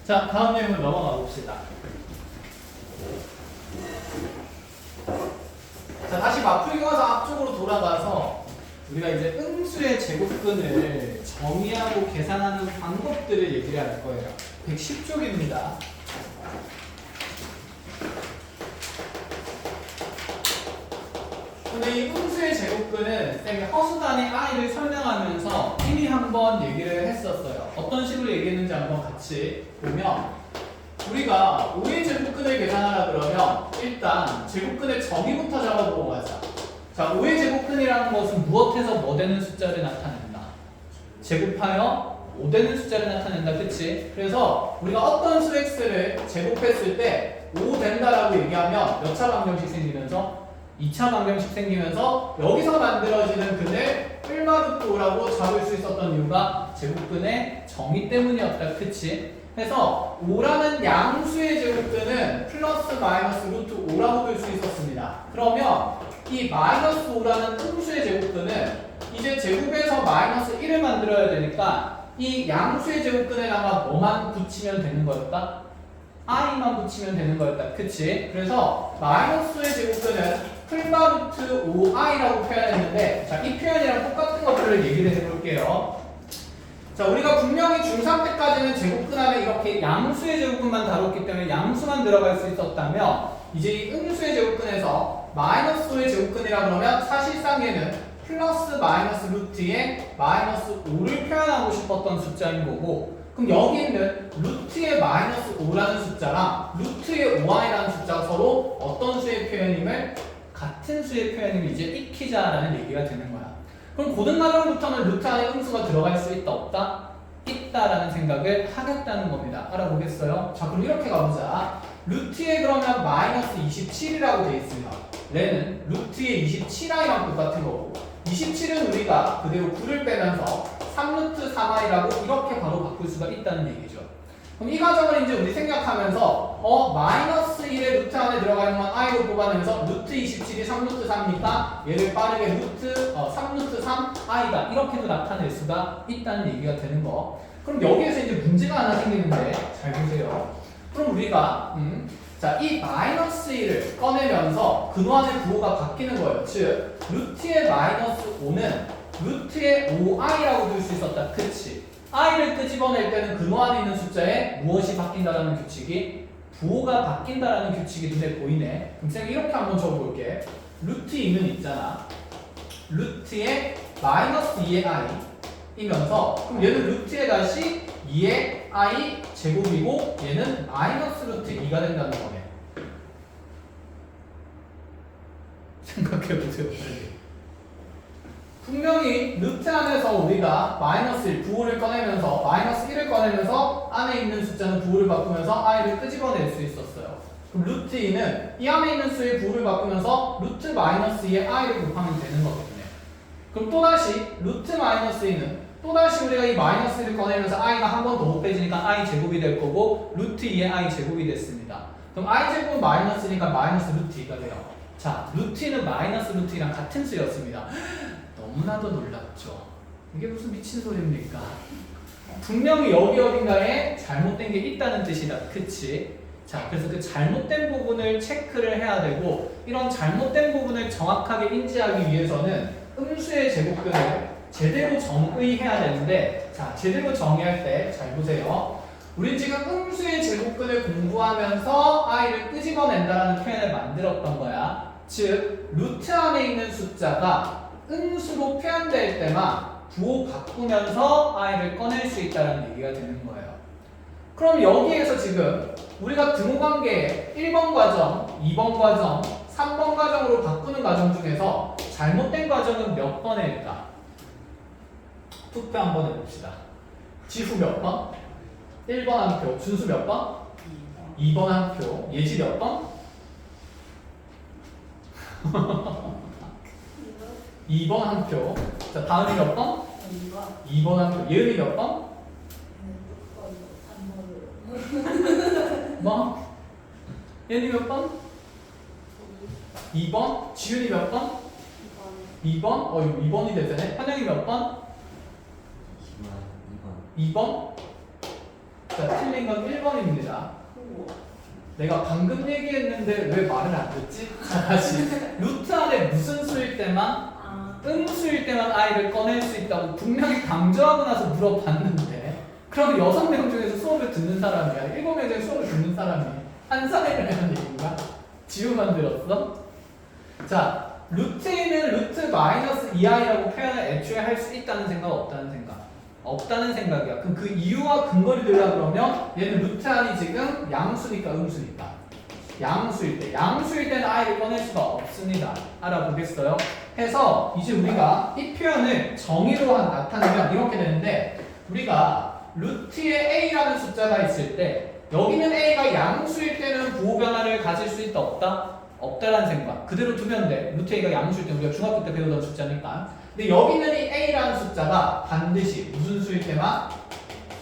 자, 다음 내용으로 넘어가 봅시다. 자, 다시 맞풀기 가서 앞쪽으로 돌아가서 우리가 이제 음수의 제곱근을 정의하고 계산하는 방법들을 얘기를 할 거예요. 110쪽입니다. 근데 이 음수의 제곱근은 쌤이 허수단의 i를 설명하면서 이미 한번 얘기를 했었어요. 어떤 식으로 얘기했는지 한번 같이 보면, 우리가 5의 제곱근을 계산하라 그러면 일단 제곱근의 정의부터 잡아보고 가자. 자, 5의 제곱근이라는 것은 무엇에서 뭐 되는 숫자를 나타낸다? 제곱하여 5 되는 숫자를 나타낸다. 그치? 그래서 우리가 어떤 수 x를 제곱했을 때 5 된다라고 얘기하면 몇 차 방정식 생기면서? 2차 방정식 생기면서 여기서 만들어지는 근을 뿔마루트 5라고 잡을 수 있었던 이유가 제곱근의 정의 때문이었다. 그치? 그래서 5라는 양수의 제곱근은 플러스 마이너스 루트 5라고 볼 수 있었습니다. 그러면 이 마이너스 5라는 음수의 제곱근은 이제 제곱에서 마이너스 1을 만들어야 되니까 이 양수의 제곱근에다가 뭐만 붙이면 되는 거였다? i만 붙이면 되는 거였다. 그치? 그래서 마이너스의 제곱근은 풀마루트 5i라고 표현했는데, 자, 이 표현이랑 똑같은 것들을 얘기를 해볼게요. 자, 우리가 분명히 중3 때까지는 제곱근 안에 이렇게 양수의 제곱근만 다뤘기 때문에 양수만 들어갈 수 있었다면, 이제 이 음수의 제곱근에서 마이너스 5의 제곱근이라 그러면 사실상 얘는 플러스 마이너스 루트에 마이너스 5를 표현하고 싶었던 숫자인 거고, 그럼 여기 있는 루트의 마이너스 5라는 숫자랑 루트의 5i라는 숫자가 서로 어떤 수의 표현임을, 같은 수의 표현임을 이제 익히자라는 얘기가 되는 거야. 그럼 고등과정부터는 루트 안에 음수가 들어갈 수 있다 없다? 있다라는 생각을 하겠다는 겁니다. 알아보겠어요? 자, 그럼 이렇게 가보자. 루트에 그러면 마이너스 27이라고 돼 있으면 얘는 루트의 27i랑 똑같은 거고, 27은 우리가 그대로 9를 빼면서 3루트 3i라고 이렇게 바로 바꿀 수가 있다는 얘기죠. 그럼 이 과정을 이제 우리 생각하면서 마이너스 1의 루트 안에 들어가 있는 건 i로 뽑아내면서 루트 27이 3루트 3이니까 얘를 빠르게 루트 3루트 3i다 이렇게도 나타낼 수가 있다는 얘기가 되는 거. 그럼 여기에서 이제 문제가 하나 생기는데 잘 보세요. 그럼 우리가 자, 이 마이너스 1을 꺼내면서 근호 안의 부호가 바뀌는 거예요. 즉 루트의 마이너스 5는 루트의 5i라고 둘 수 있었다. 그치? i를 끄집어낼 때는 근호 안에 있는 숫자에 무엇이 바뀐다라는 규칙이, 부호가 바뀐다라는 규칙이 눈에 보이네. 그럼 쌤이 이렇게 한번 적어볼게. 루트 2는 있잖아. 루트의 마이너스 2의 i 이면서, 그럼 얘는 루트에 다시 2의 i 제곱이고 얘는 마이너스 루트 2가 된다는 거네. 생각해보세요. 분명히 루트 안에서 우리가 마이너스 1 부호를 꺼내면서 마이너스 1을 꺼내면서 안에 있는 숫자는 부호를 바꾸면서 i를 끄집어낼 수 있었어요. 그럼 루트 2는 이 안에 있는 수의 부호를 바꾸면서 루트 마이너스 2의 i를 곱하면 되는 거거든요. 그럼 또다시 루트 마이너스 2는 또다시 우리가 이 마이너스 1을 꺼내면서 i가 한 번 더 곱해지니까 i 제곱이 될 거고 루트 2의 i 제곱이 됐습니다. 그럼 i 제곱은 마이너스니까 마이너스 루트 2가 돼요. 자, 루트 2는 마이너스 루트 2랑 같은 수였습니다. 너무나도 놀랍죠. 이게 무슨 미친 소리입니까? 분명히 여기 어딘가에 잘못된 게 있다는 뜻이다. 그치? 자, 그래서 그 잘못된 부분을 체크를 해야 되고, 이런 잘못된 부분을 정확하게 인지하기 위해서는 음수의 제곱근을 제대로 정의해야 되는데, 자, 제대로 정의할 때 잘 보세요. 우리 지금 음수의 제곱근을 공부하면서 i를 끄집어낸다라는 표현을 만들었던 거야. 즉, 루트 안에 있는 숫자가 음수로 표현될 때만 부호 바꾸면서 i를 꺼낼 수 있다는 얘기가 되는 거예요. 그럼 여기에서 지금 우리가 등호관계 1번 과정, 2번 과정, 3번 과정으로 바꾸는 과정 중에서 잘못된 과정은 몇 번일까? 투표 한번 해봅시다. 지수 몇 번? 1번 한 표. 준수 몇 번? 2번 한 표. 예지 몇 번? 2번 한 표. 자, 다음이 몇 번? 2번 한 표. 예은이 몇 번? 뭐? 예은이 몇 번? 2번? 지윤이 몇 번? 2번? 2번이 되네. 한영이 몇 번? 2번? 자, 틀린 건 1번입니다. 내가 방금 얘기했는데 왜 말을 안 듣지? 자, 다시. 루트 안에 무슨 수일 때만 음수일 때만 i를 꺼낼 수 있다고 분명히 강조하고 나서 물어봤는데 그럼 6명 중에서 수업을 듣는 사람이야 7명 중에 수업을 듣는 사람이 한 사람이라는 얘기인가? 지우만 들었어? 자, 루트에는 루트 마이너스 2i라고 표현을 애초에 할 수 있다는 생각 없다는 생각? 없다는 생각이야. 그럼 그 이유와 근거를 들라 그러면 얘는 루트 안이 지금 양수니까 음수니까 양수일 때는 i를 꺼낼 수가 없습니다. 알아보겠어요? 해서 이제 우리가 이 표현을 정의로 나타내면 이렇게 되는데 우리가 루트에 a라는 숫자가 있을 때 여기는 a가 양수일 때는 부호 변화를 가질 수 있다 없다? 없다라는 생각. 그대로 두면 돼. 루트 a가 양수일 때 우리가 중학교 때 배우던 숫자니까. 근데 여기는 이 a라는 숫자가 반드시 무슨 수일 때만?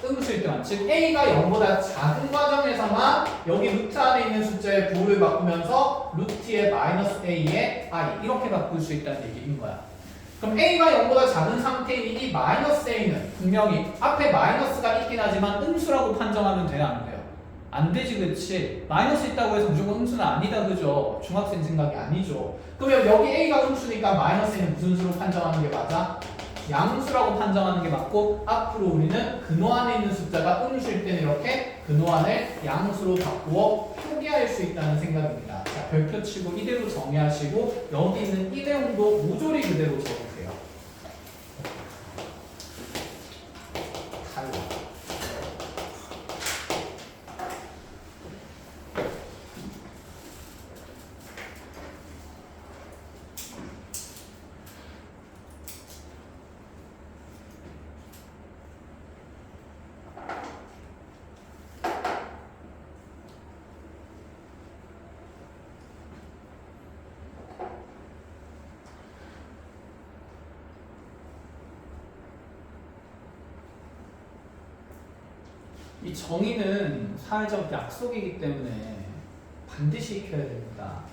음수일 때만. 즉 a가 0보다 작은 과정에서만 여기 루트 안에 있는 숫자의 부호를 바꾸면서 루트의 마이너스 a의 i 이렇게 바꿀 수 있다는 얘기인 거야. 그럼 a가 0보다 작은 상태인 이 마이너스 a는 분명히 앞에 마이너스가 있긴 하지만 음수라고 판정하면 돼요 안 돼요? 안 되지 그치? 마이너스 있다고 해서 무조건 음수는 아니다 그죠? 중학생 생각이 아니죠. 그러면 여기 a가 음수니까 마이너스 a는 무슨 수로 판정하는 게 맞아? 양수라고 판정하는 게 맞고 앞으로 우리는 근호 안에 있는 숫자가 음수일 때는 이렇게 근호안을 양수로 바꾸어 표기할 수 있다는 생각입니다. 자, 별표 치고 이대로 정의하시고 여기 있는 이 내용도 모조리 그대로 적으세요. 달라. 이 정의는 사회적 약속이기 때문에 반드시 익혀야 됩니다.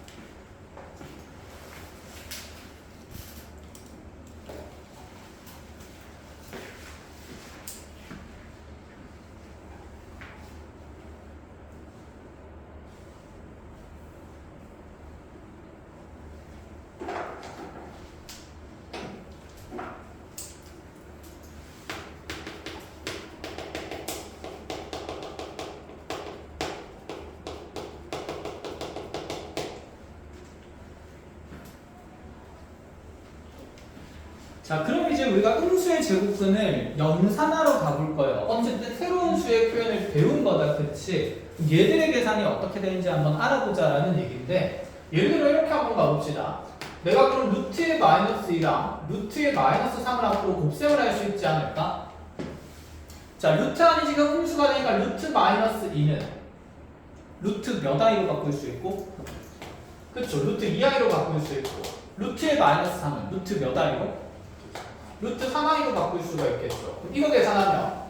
자, 그럼 이제 우리가 음수의 제곱근을 연산하러 가볼 거예요. 어쨌든 새로운 수의 표현을 배운 거다, 그치? 얘들의 계산이 어떻게 되는지 한번 알아보자라는 얘기인데 예를 들어 이렇게 한번 가봅시다. 내가 그럼 루트의 마이너스 2랑 루트의 마이너스 3을 앞으로 곱셈을 할 수 있지 않을까? 자, 루트 안이 지금 음수가 되니까 루트 마이너스 2는 루트 몇 i로 바꿀 수 있고 그쵸, 루트 2i로 바꿀 수 있고 루트의 마이너스 3은 루트 몇 i로? 루트 3i로 바꿀 수가 있겠죠. 이거 계산하면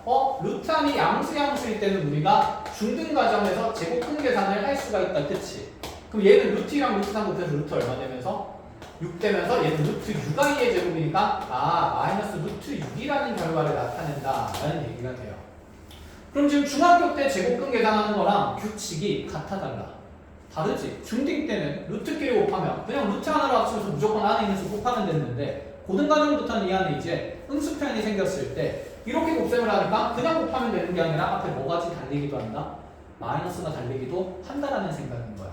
루트 안이 양수일 때는 우리가 중등 과정에서 제곱근 계산을 할 수가 있다. 그치? 그럼 얘는 루트 2랑 루트 3 곱해서 루트 얼마 되면서? 6 되면서 얘는 루트 6i의 제곱이니까 마이너스 루트 6이라는 결과를 나타낸다 라는 얘기가 돼요. 그럼 지금 중학교 때 제곱근 계산하는 거랑 규칙이 같아 달라? 다르지? 중딩 때는 루트끼리 곱하면 그냥 루트 하나로 합치면서 무조건 안에 있는 수 곱하면 됐는데 고등과정부터는 이 안에 이제 음수 표현이 생겼을 때 이렇게 곱셈을 하니까 그냥 곱하면 되는 게 아니라 앞에 뭐가지 달리기도 한다? 마이너스가 달리기도 한다라는 생각인 거야.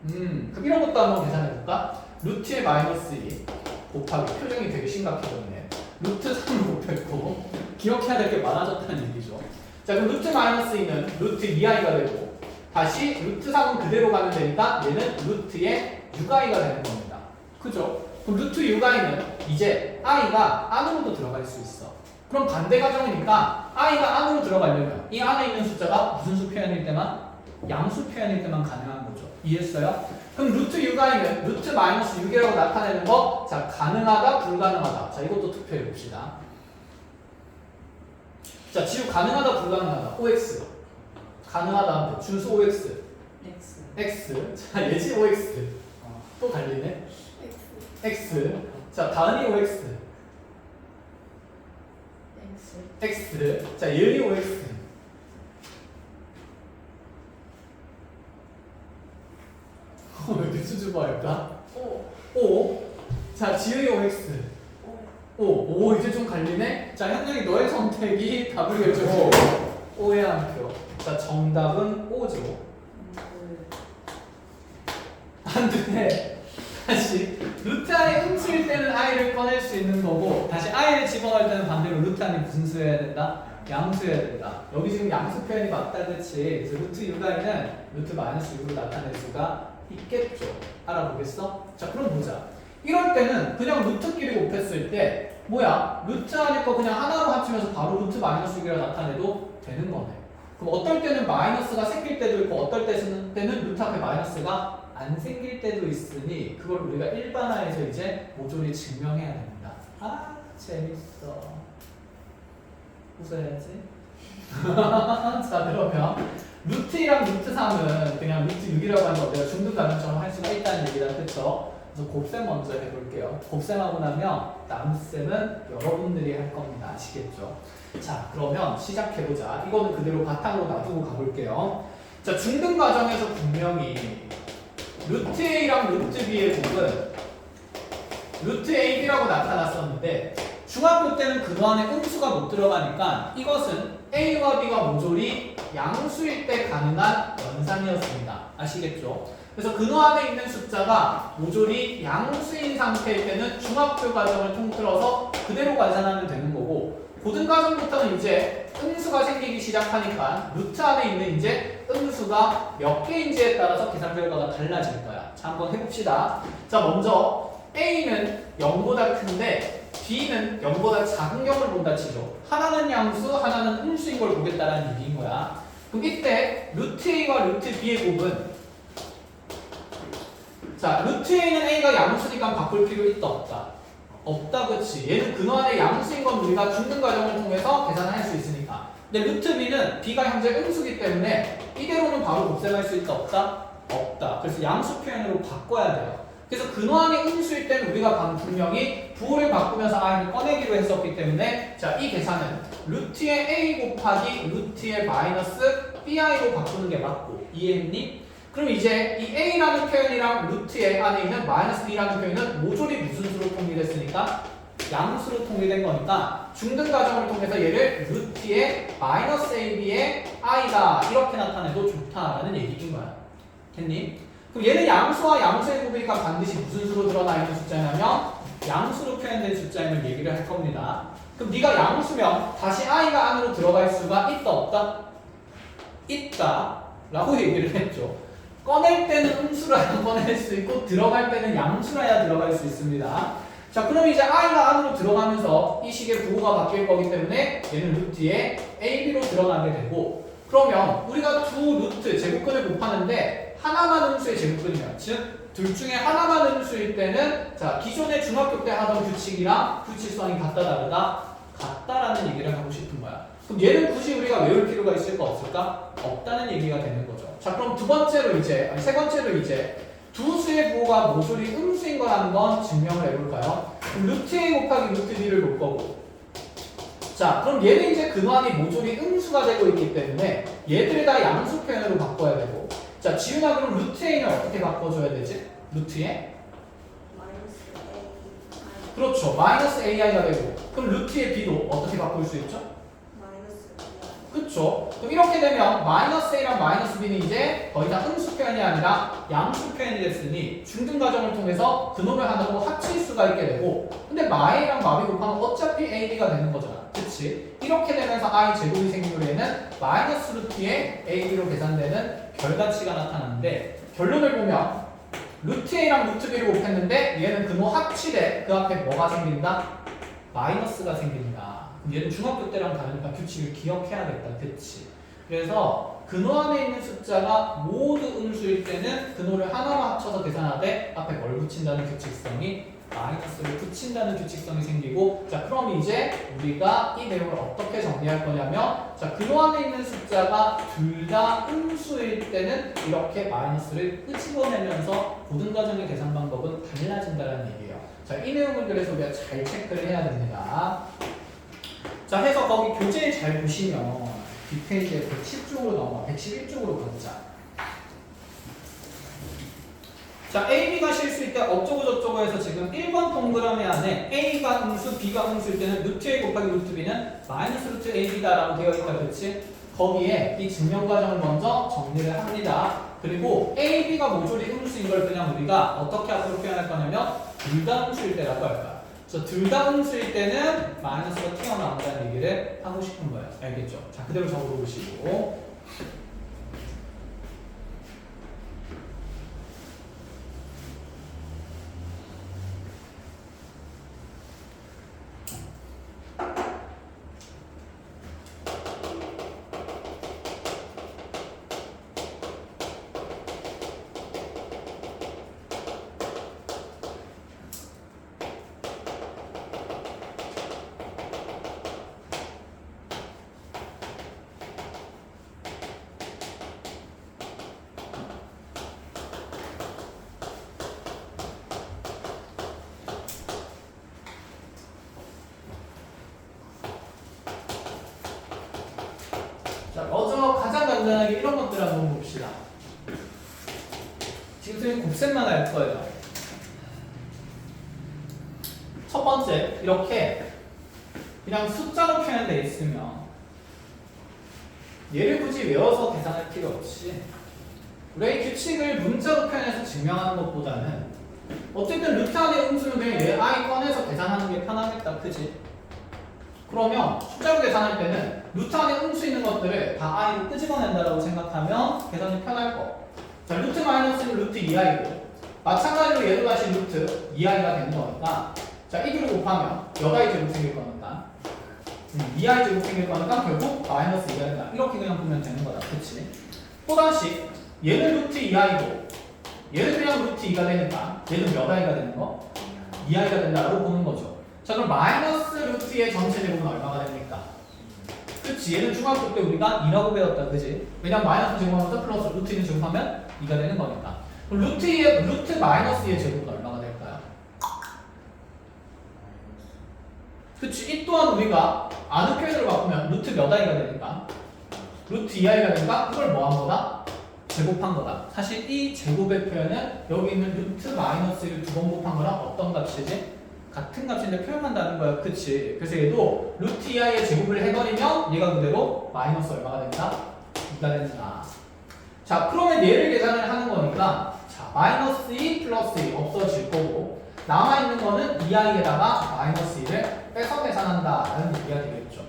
그럼 이런 것도 한번 계산해볼까? 루트의 마이너스 2 곱하기 표정이 되게 심각해졌네. 루트 3을 곱했고 기억해야 될 게 많아졌다는 얘기죠. 자, 그럼 루트 마이너스 2는 루트 2i가 되고 다시 루트 3은 그대로 가면 되니까 얘는 루트의 6i가 되는 겁니다. 그죠? 그럼 루트 6i는 이제 i가 안으로도 들어갈 수 있어. 그럼 반대 과정이니까 i가 안으로 들어가려면 이 안에 있는 숫자가 무슨 수 표현일 때만? 양수 표현일 때만 가능한 거죠. 이해했어요? 그럼 루트 6i는 루트 마이너스 6이라고 나타내는 거, 자, 가능하다, 불가능하다. 자, 이것도 투표해 봅시다. 자, 지우 가능하다, 불가능하다. OX. 가능하다, 준수 OX. X. 자, 예지 OX. 또 달리네. X. 자, 다은이 OX. X. 자, 예은이 OX. 왜 이렇게 수줍어할까? 5. 5. 자, 지우의 OX. 5. 이제 좀 갈리네? 자, 현영이 너의 선택이 답을 결정해. 5의 한 표. 자, 정답은 5죠. 안 돼. 다시. 루트 안에 음수일 때는 i를 꺼낼 수 있는 거고, 다시 i를 집어넣을 때는 반대로 루트 안에 무슨 수여야 된다? 양수여야 된다. 여기 지금 양수 표현이 맞다, 그치? 그래서 루트 U가에는 루트 마이너스 6으로 나타낼 수가 있겠죠. 알아보겠어? 자, 그럼 보자. 이럴 때는 그냥 루트끼리 곱했을 때 뭐야? 루트 안에 거 그냥 하나로 합치면서 바로 루트 마이너스 6이라 나타내도 되는 거네. 그럼 어떨 때는 마이너스가 생길 때도 있고 어떨 때는 루트 앞에 마이너스가 안 생길 때도 있으니 그걸 우리가 일반화해서 이제 모조리 증명해야 됩니다. 아, 재밌어. 웃어야지. 자, 그러면 루트 2랑 루트 3은 그냥 루트 6이라고 하는 거 내가 중등 가정처럼 할 수가 있다는 얘기다. 그쵸? 그래서 곱셈 먼저 해볼게요. 곱셈하고 나면 남셈은 여러분들이 할 겁니다. 아시겠죠? 자, 그러면 시작해보자. 이거는 그대로 바탕으로 놔두고 가볼게요. 자, 중등 가정에서 분명히 루트 A랑 루트 B의 곱은 루트 AB라고 나타났었는데 중학교 때는 그 안에 음수가 못 들어가니까 이것은 A와 B가 모조리 양수일 때 가능한 연산이었습니다. 아시겠죠? 그래서 근호 안에 있는 숫자가 모조리 양수인 상태일 때는 중학교 과정을 통틀어서 그대로 계산하면 되는 거고 고등 과정부터는 이제 음수가 생기기 시작하니까 루트 안에 있는 이제 음수가 몇 개인지에 따라서 계산 결과가 달라질 거야. 자, 한번 해봅시다. 자, 먼저 A는 0보다 큰데 B는 0보다 작은 경우를 본다 치죠. 하나는 양수, 하나는 음수인 걸 보겠다라는 얘기인 거야. 그럼 이때 루트 A와 루트 B의 곱은 자, 루트 A는 A가 양수니까 바꿀 필요 있다 없다? 없다, 그치? 얘는 근호 안에 양수인 건 우리가 중등 과정을 통해서 계산할 수 있으니까. 근데 루트 B는 B가 현재 음수기 때문에 이대로는 바로 곱셈할 수 있다 없다? 없다. 그래서 양수 표현으로 바꿔야 돼요. 그래서 근호 안에 음수일 때는 우리가 방금 분명히 부호를 바꾸면서 i를 꺼내기로 했었기 때문에 자, 이 계산은 루트의 a 곱하기 루트의 마이너스 bi로 바꾸는 게 맞고 이해했니? 그럼 이제 이 a라는 표현이랑 루트의 안에 있는 마이너스 b라는 표현은 모조리 무슨 수로 통일됐으니까? 양수로 통일된 거니까 중등 과정을 통해서 얘를 루트의 마이너스 ab의 i다 이렇게 나타내도 좋다라는 얘기인 거야. 됐니? 그럼 얘는 양수와 양수의 곱이니까 반드시 무슨 수로 드러나 있는 숫자냐면 양수로 표현된 숫자임을 얘기를 할 겁니다. 그럼 네가 양수면 다시 i가 안으로 들어갈 수가 있다 없다? 있다 라고 얘기를 했죠. 꺼낼 때는 음수라야 꺼낼 수 있고 들어갈 때는 양수라야 들어갈 수 있습니다. 자, 그럼 이제 i가 안으로 들어가면서 이 식의 부호가 바뀔 거기 때문에 얘는 루트에 ab로 들어가게 되고 그러면 우리가 두 루트 제곱근을 곱하는데 하나만 음수의 제곱근이면 즉 둘 중에 하나만 음수일 때는 자 기존에 중학교 때 하던 규칙이랑 규칙성이 같다 다르다? 같다라는 얘기를 하고 싶은 거야. 그럼 얘는 굳이 우리가 외울 필요가 있을까 없을까? 없다는 얘기가 되는 거죠. 자, 그럼 세 번째로 이제 두 수의 부호가 모조리 음수인 걸 한번 증명을 해볼까요? 그럼 루트 A 곱하기 루트 B를 볼 거고 자, 그럼 얘는 이제 근환이 모조리 음수가 되고 있기 때문에 얘들을 다 양수 표현으로 바꿔야 되고 자, 지훈아 그럼 루트 A는 어떻게 바꿔줘야 되지? 루트에? 마이너스 A. 그렇죠. 마이너스 AI가 되고 그럼 루트의 B도 어떻게 바꿀 수 있죠? 마이너스 B. 그렇죠. 그럼 이렇게 되면 마이너스 A랑 마이너스 B는 이제 거의 다 음수 표현이 아니라 양수 표현이 됐으니 중등 과정을 통해서 근호를 하나로 합칠 수가 있게 되고 근데 마A랑 마B 곱하면 어차피 AB가 되는 거잖아. 그치? 이렇게 되면서 I 제곱이 생긴 후에는 마이너스 루트의 AB로 계산되는 결과치가 나타나는데 결론을 보면 루트 A랑 루트 B를 곱했는데 얘는 근호 합치되 그 앞에 뭐가 생긴다? 마이너스가 생긴다. 얘는 중학교 때랑 다르니까 규칙을 기억해야겠다. 그치? 그래서 근호 안에 있는 숫자가 모두 음수일 때는 근호를 하나만 합쳐서 계산하되 앞에 뭘 붙인다는 규칙성이 마이너스를 붙인다는 규칙성이 생기고 자 그럼 이제 우리가 이 내용을 어떻게 정리할 거냐면 자 근호 안에 있는 숫자가 둘 다 음수일 때는 이렇게 마이너스를 끄집어내면서 고등과정의 계산 방법은 달라진다는 얘기예요. 자 이 내용을 그래서 우리가 잘 체크를 해야 됩니다. 자 해서 거기 교재 잘 보시면 뒷페이지에 110쪽으로 넘어가 111쪽으로 가보자. 자, A, B가 실수일 때 어쩌고 저쩌고 해서 지금 1번 동그라미 안에 A가 음수, B가 음수일 때는 루트 A 곱하기 루트 B는 마이너스 루트 AB다라고 되어 있다. 그렇지? 거기에 이 증명 과정을 먼저 정리를 합니다. 그리고 A, B가 모조리 음수인 걸 그냥 우리가 어떻게 앞으로 표현할 거냐면 둘 다 음수일 때라고 할 거야. 그래서 둘 다 음수일 때는 마이너스가 튀어나온다는 얘기를 하고 싶은 거예요. 알겠죠? 자, 그대로 적어보시고. 자, 먼저 가장 간단하게 이런 것들 한번 봅시다. 지금 선생님 곱셈만 할 거예요. 첫 번째, 이렇게 그냥 숫자로 표현되어 있으면 얘를 굳이 외워서 계산할 필요 없이 우리가 이 규칙을 문자로 표현해서 증명하는 것보다는 어쨌든 루트 안에 음수는 그냥 얘 i 꺼내서 계산하는 게 편하겠다. 그치? 그러면 숫자로 계산할 때는 루트 안에 음수 있는 것들을 다 i로 끄집어낸다라고 생각하면 계산이 편할 거. 자, 루트 마이너스는 루트 2i고 마찬가지로 얘도 다시 루트 2i가 되는 거니까 자, 이 둘을 곱하면 몇 i 제곱 생길 거니까 2i 제곱 생길 거니까 결국 마이너스 2가 된다. 이렇게 그냥 보면 되는 거다. 그치? 또다시 얘는 루트 2i고 얘는 그냥 루트 2가 되니까 얘는 몇 i가 되는 거? 2i가 된다라고 보는 거죠. 자, 그럼 마이너스 루트의 전체 제곱은 얼마가 됩니까? 그치? 얘는 중학교 때 우리가 2라고 배웠다. 그지? 왜냐면 마이너스 제곱하면서 플러스 루트 2는 제곱하면 2가 되는 거니까. 그럼 루트 마이너스 2의 제곱은 얼마가 될까요? 그치? 이 또한 우리가 아는 표현으로 바꾸면 루트 몇 i가 되니까 루트 2i가 되니까 그걸 뭐 한 거다? 제곱한 거다. 사실 이 제곱의 표현은 여기 있는 루트 마이너스 1을 두 번 곱한 거랑 어떤 값이지? 같은 값인데 표현만 다른 거야. 그치? 그래서 얘도 루트 2i의 제곱을 해버리면 얘가 그대로 마이너스 얼마가 된다? 2가 된다. 자, 그러면 얘를 계산을 하는 거니까 자, 마이너스 2 플러스 2 없어질 거고 남아있는 거는 2i에다가 마이너스 1을 빼서 계산한다라는 얘기가 되겠죠.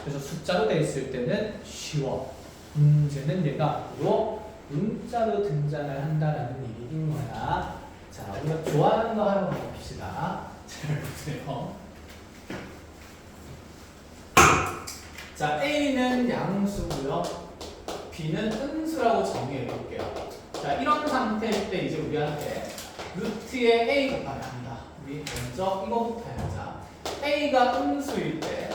그래서 숫자로 돼 있을 때는 쉬워. 문제는 얘가 앞으로 문자로 등장을 한다라는 얘기인 거야. 자, 우리가 좋아하는 거 하러 가봅시다. 잘 보세요. 자, A는 양수고요. B는 음수라고 정의해 볼게요. 자, 이런 상태일 때 이제 우리한테 루트의 A 곱하기 합니다. 우리 먼저 이거부터 해보자. A가 음수일 때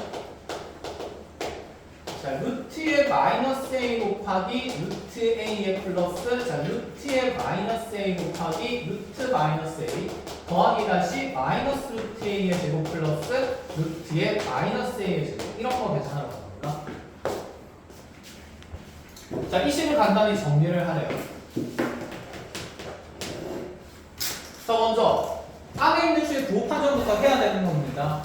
자, 루트의 마이너스 A 곱하기 루트 A의 플러스 자, 루트의 마이너스 A 곱하기 루트 마이너스 A 더하기 다시 마이너스 루트 A의 제곱 플러스 루트의 마이너스 A의 제곱 이런 거 계산하러 가볼까? 자, 이 식을 간단히 정리를 하래요. 자, 먼저 안에 있는 수의 부호 판정부터 해야 되는 겁니다.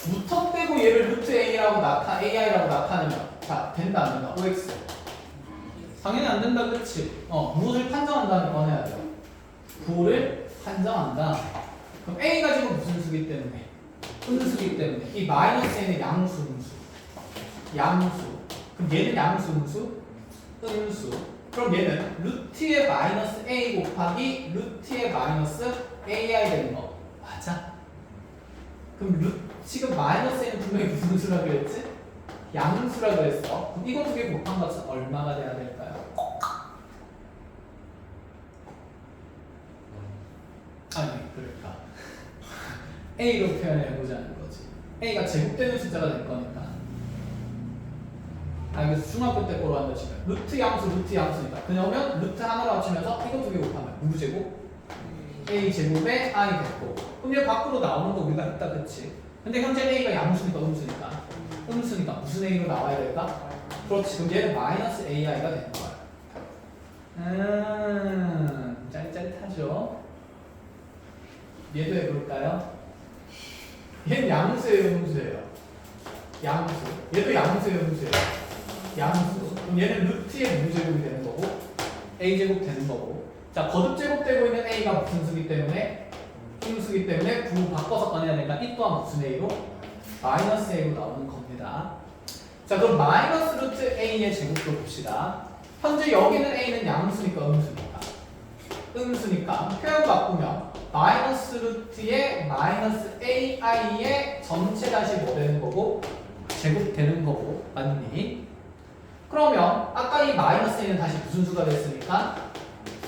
무턱대고 얘를 루트 A라고 AI라고 나타내면 자, 된다 안 된다? OX 당연히 안 된다. 그렇지? 무엇을 판정한다는 꺼내야 돼요. 부호를 판정한다. 그럼 A가 지금 무슨 수기 때문에? 음수기 때문에 이 마이너스 A는 양수, 음수 양수. 그럼 얘는 양수, 음수? 음수. 그럼 얘는 루트의 마이너스 A 곱하기 루트의 마이너스 AI 되는 거 맞아? 그럼 지금 마이너스 A는 분명히 무슨 수라고 했지? 양수라고 했어. 그럼 이거 두 개 곱한 값은 얼마가 돼야 될까요? 아니, 그러니까 A로 표현해보자는 거지. A가 제곱되는 숫자가 될 거니까. 그래서 중학교 때 거로 한다 치면 루트 양수니까 그러면 루트 하나로 합치면서 이거 두 개 곱하면 누구 제곱? A 제곱에 I 됐고 그럼 얘 밖으로 나오는 거 우리가 했다. 그치? 근데 현재 A가 양수니까 음수니까 무슨 A로 나와야 될까? 그렇지. 그럼 얘는 마이너스 AI가 되는 거야. 짤짤 얘도 해볼까요? 얘는 양수예요, 음수예요? 양수. 얘도 양수예요, 음수예요? 양수. 그럼 얘는 루트의 무제곱이 되는 거고 a제곱 되는 거고. 자, 거듭 제곱되고 있는 a가 무슨 수기 때문에? 음수기 때문에 부 바꿔서 꺼내야 되니까 이 또한 무슨 a로? 마이너스 a로 나오는 겁니다. 자, 그럼 마이너스 루트 a의 제곱도 봅시다. 현재 여기는 a는 양수니까 음수니까. 음수니까 표현 바꾸면 마이너스 루트의 마이너스 ai의 전체 다시 뭐 되는 거고? 제곱 되는 거고. 맞니? 그러면 아까 이 마이너스 a는 다시 무슨 수가 됐습니까?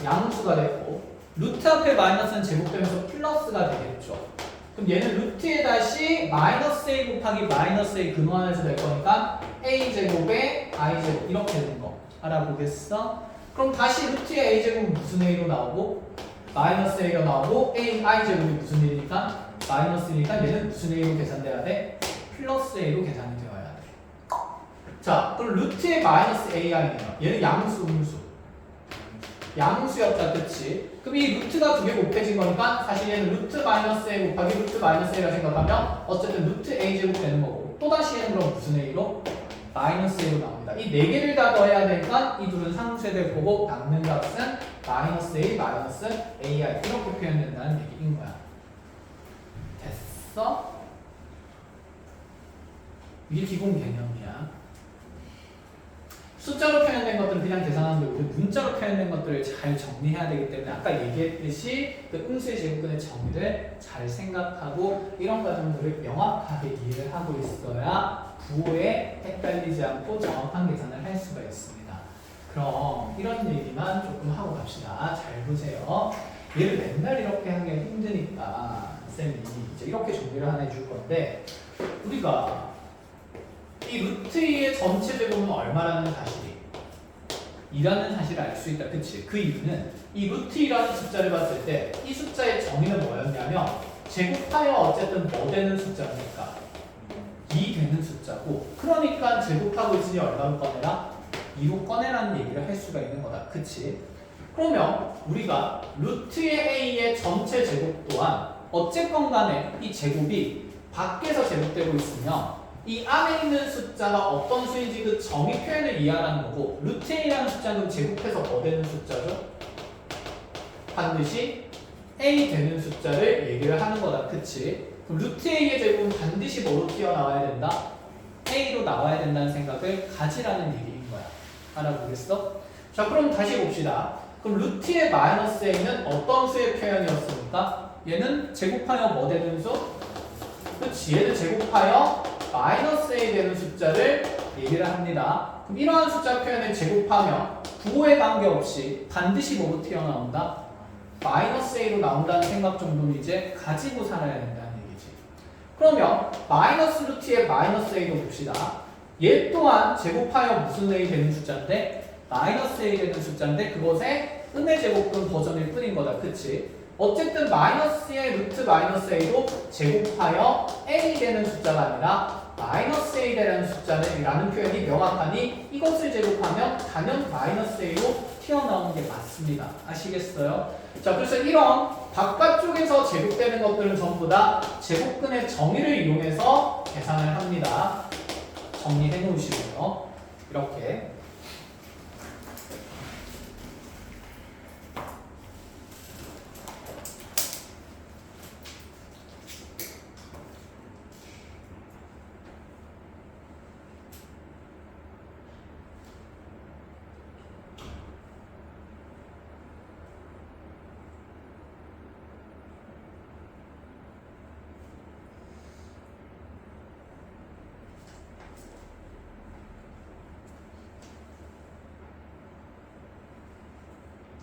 양수가 됐고 루트 앞에 마이너스는 제곱되면서 플러스가 되겠죠. 그럼 얘는 루트에 다시 마이너스 a 곱하기 마이너스 a 근원에서 될 거니까 a 제곱에 i 제곱 이렇게 되는 거 알아보겠어? 그럼 다시 루트의 a 제곱은 무슨 a로 나오고 마이너스 a가 나오고 a i 제곱이 무슨 일이니까 마이너스니까 얘는 무슨 a로 계산돼야 돼? 플러스 a로 계산이 되어야 돼. 자, 그럼 루트의 마이너스 ai네요. 얘는 양수, 음수. 양수였다, 그치? 그럼 이 루트가 두 개 곱해진 거니까 사실 얘는 루트 마이너스 a 곱하기 루트 마이너스 a라 생각하면 어쨌든 루트 a 제곱 되는 거고 또다시 얘는 그럼 무슨 a로? 마이너스 a로 나옵니다. 이 네 개를 다 더해야 되니까 이 둘은 상수에 될 거고 남는 값은 마이너스 a 마이너스 ai 이렇게 표현된다는 얘기인 거야. 됐어? 이게 기본 개념이야. 숫자로 표현된 것들은 그냥 계산하는 거고 문자로 표현된 것들을 잘 정리해야 되기 때문에 아까 얘기했듯이 그 음수의 제곱근의 정의를 잘 생각하고 이런 과정들을 명확하게 이해를 하고 있어야 부호에 헷갈리지 않고 정확한 계산을 할 수가 있습니다. 그럼 이런 얘기만 조금 하고 갑시다. 잘 보세요. 얘를 맨날 이렇게 하기 힘드니까 쌤이 이제 이렇게 정리를 하나 해줄 건데 우리가 이 루트 2의 전체 제곱은 얼마라는 사실이 2라는 사실을 알 수 있다. 그치? 그 이유는 이 루트 2라는 숫자를 봤을 때 이 숫자의 정의는 뭐였냐면 제곱하여 어쨌든 뭐 되는 숫자입니까? 2 되는 숫자고 그러니까 제곱하고 있으니 얼마로 꺼내라? 2로 꺼내라는 얘기를 할 수가 있는 거다. 그치? 그러면 우리가 루트의 a의 전체 제곱 또한 어쨌건 간에 이 제곱이 밖에서 제곱되고 있으면 이 안에 있는 숫자가 어떤 수인지 그 정의 표현을 이해하라는 거고 루트 a라는 숫자는 제곱해서 뭐 되는 숫자죠? 반드시 a 되는 숫자를 얘기를 하는 거다. 그치? 그럼 루트 a의 제곱은 반드시 뭐로 튀어나와야 된다? a로 나와야 된다는 생각을 가지라는 얘기인 거야. 알아보겠어? 자, 그럼 다시 봅시다. 그럼 루트의 마이너스 a는 어떤 수의 표현이었습니까? 얘는 제곱하여 뭐 되는 수? 그치? 얘는 제곱하여 마이너스 a 되는 숫자를 얘기를 합니다. 그럼 이러한 숫자 표현을 제곱하면 부호에 관계없이 반드시 뭐로 튀어나온다? 마이너스 a로 나온다는 생각 정도는 이제 가지고 살아야 된다는 얘기지. 그러면 마이너스 루트의 마이너스 a도 봅시다. 얘 또한 제곱하여 무슨 a 되는 숫자인데? 마이너스 a 되는 숫자인데 그것의 음의 제곱근 버전일 뿐인 거다. 그치? 어쨌든 마이너스의 루트 마이너스 a도 제곱하여 a 되는 숫자가 아니라 마이너스 a 되는 숫자는 라는 표현이 명확하니 이것을 제곱하면 단연 마이너스 a로 튀어나오는 게 맞습니다. 아시겠어요? 자, 그래서 이런 바깥쪽에서 제곱되는 것들은 전부 다 제곱근의 정의를 이용해서 계산을 합니다. 정리해 놓으시고요. 이렇게